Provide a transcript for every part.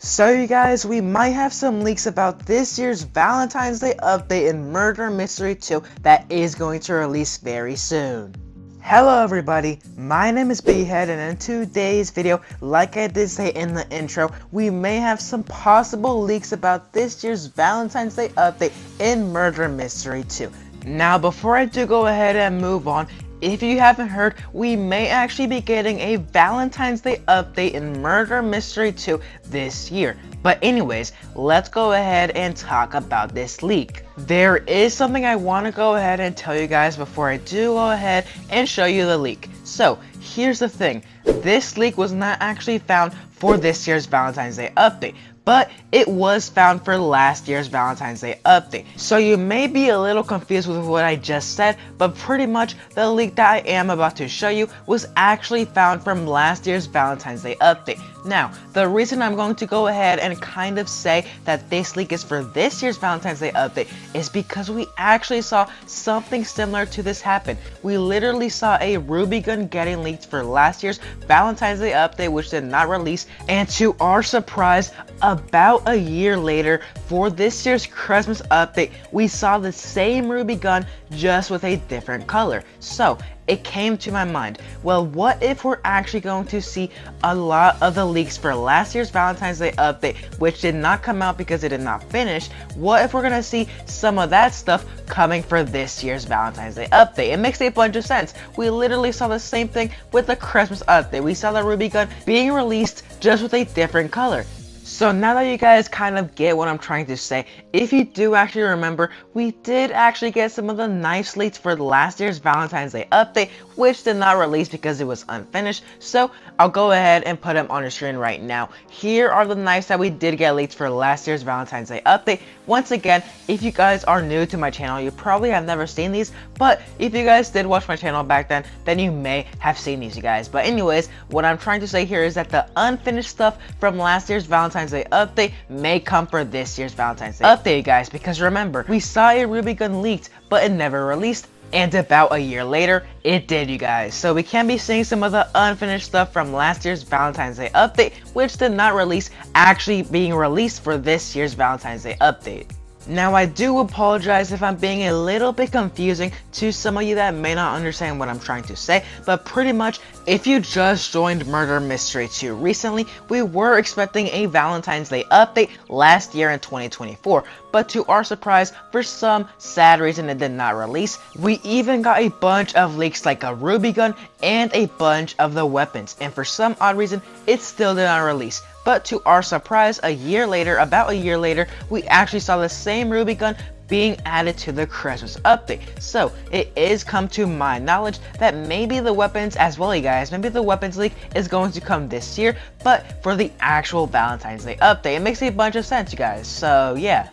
So you guys, we might have some leaks about this year's Valentine's Day update in Murder Mystery 2 that is going to release very soon. Hello everybody, my name is BiggyHead, and in today's video, like I did say in the intro, we may have some possible leaks about this year's Valentine's Day update in Murder Mystery 2. Now before I do go ahead and move on, if you haven't heard, we may actually be getting a Valentine's Day update in Murder Mystery 2 this year. But anyways, let's go ahead and talk about this leak. There is something I want to go ahead and tell you guys before I do go ahead and show you the leak. So, here's the thing. This leak was not actually found for this year's Valentine's Day update, but it was found for last year's Valentine's Day update. So you may be a little confused with what I just said, but pretty much the leak that I am about to show you was actually found from last year's Valentine's Day update. Now, the reason I'm going to go ahead and kind of say that this leak is for this year's Valentine's Day update is because we actually saw something similar to this happen. We literally saw a Ruby gun getting leaked for last year's Valentine's Day update, which did not release, and to our surprise, about a year later, for this year's Christmas update, we saw the same Ruby gun just with a different color. So, it came to my mind, well, what if we're actually going to see a lot of the leaks for last year's Valentine's Day update, which did not come out because it did not finish? What if we're gonna see some of that stuff coming for this year's Valentine's Day update? It makes a bunch of sense. We literally saw the same thing with the Christmas update. We saw the Ruby gun being released just with a different color. So now that you guys kind of get what I'm trying to say, if you do actually remember, we did actually get some of the nice leaks for last year's Valentine's Day update, which did not release because it was unfinished. So I'll go ahead and put them on your screen right now. Here are the knives that we did get leaked for last year's Valentine's Day update. Once again, if you guys are new to my channel, you probably have never seen these, but if you guys did watch my channel back then you may have seen these, you guys. But anyways, what I'm trying to say here is that the unfinished stuff from last year's Valentine's Day update may come for this year's Valentine's Day update, you guys, because remember, we saw a Ruby gun leaked, but it never released. And about a year later, it did, you guys. So we can be seeing some of the unfinished stuff from last year's Valentine's Day update, which did not release, actually being released for this year's Valentine's Day update. Now, I do apologize if I'm being a little bit confusing to some of you that may not understand what I'm trying to say, but pretty much, if you just joined Murder Mystery 2 recently, we were expecting a Valentine's Day update last year in 2024, but to our surprise, for some sad reason it did not release. We even got a bunch of leaks like a Ruby gun and a bunch of the weapons, and for some odd reason, it still did not release. But to our surprise, a year later, about a year later, we actually saw the same Ruby gun being added to the Christmas update. So it is come to my knowledge that maybe the weapons as well, you guys, maybe the weapons leak is going to come this year, but for the actual Valentine's Day update. It makes a bunch of sense, you guys. So yeah.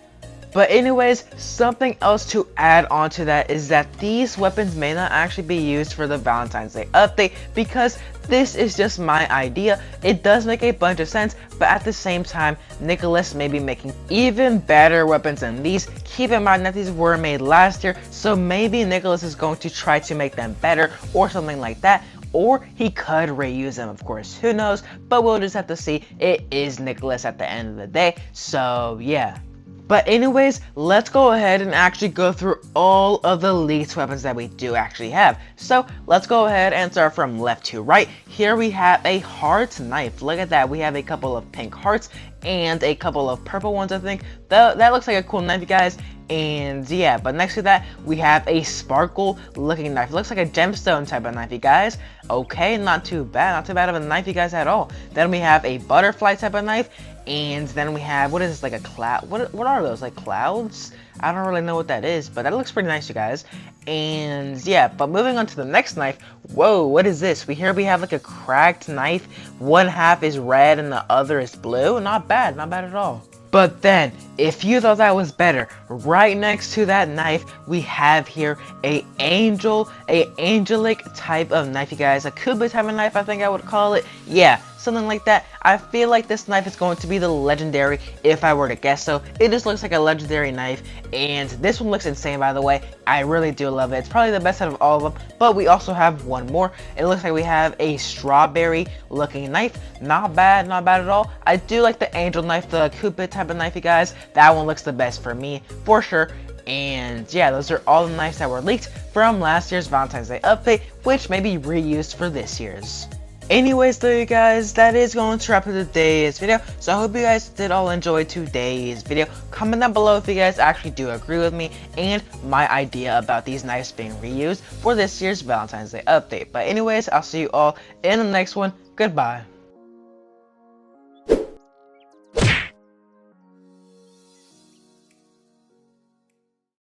But anyways, something else to add on to that is that these weapons may not actually be used for the Valentine's Day update because this is just my idea. It does make a bunch of sense, but at the same time, Nicholas may be making even better weapons than these. Keep in mind that these were made last year, so maybe Nicholas is going to try to make them better or something like that. Or he could reuse them, of course, who knows, but we'll just have to see. It is Nicholas at the end of the day, so yeah. But anyways, let's go ahead and actually go through all of the leaked weapons that we do actually have. So let's go ahead and start from left to right. Here we have a heart knife. Look at that. We have a couple of pink hearts and a couple of purple ones, I think. That looks like a cool knife, you guys. And yeah, but next to that, we have a sparkle looking knife. It looks like a gemstone type of knife, you guys. Okay, not too bad of a knife, you guys, at all. Then we have a butterfly type of knife. And then we have, what is this, like a cloud? What are those, like clouds? I don't really know what that is, but that looks pretty nice, you guys. And yeah, but moving on to the next knife. Whoa, what is this? We have like a cracked knife. One half is red and the other is blue. Not bad at all. But then, if you thought that was better, right next to that knife, we have here a angelic type of knife, you guys. A Kuba type of knife, I think I would call it. Yeah, something like that. I feel like this knife is going to be the legendary if I were to guess so. It just looks like a legendary knife, and this one looks insane, by the way. I really do love it. It's probably the best out of all of them, but we also have one more. It looks like we have a strawberry looking knife. Not bad at all. I do like the angel knife, the Cupid type of knife, you guys. That one looks the best for me, for sure. And yeah, those are all the knives that were leaked from last year's Valentine's Day update, which may be reused for this year's. Anyways though, you guys, that is going to wrap up today's video. So I hope you guys did all enjoy today's video. Comment down below if you guys actually do agree with me and my idea about these knives being reused for this year's Valentine's Day update. But anyways, I'll see you all in the next one. Goodbye.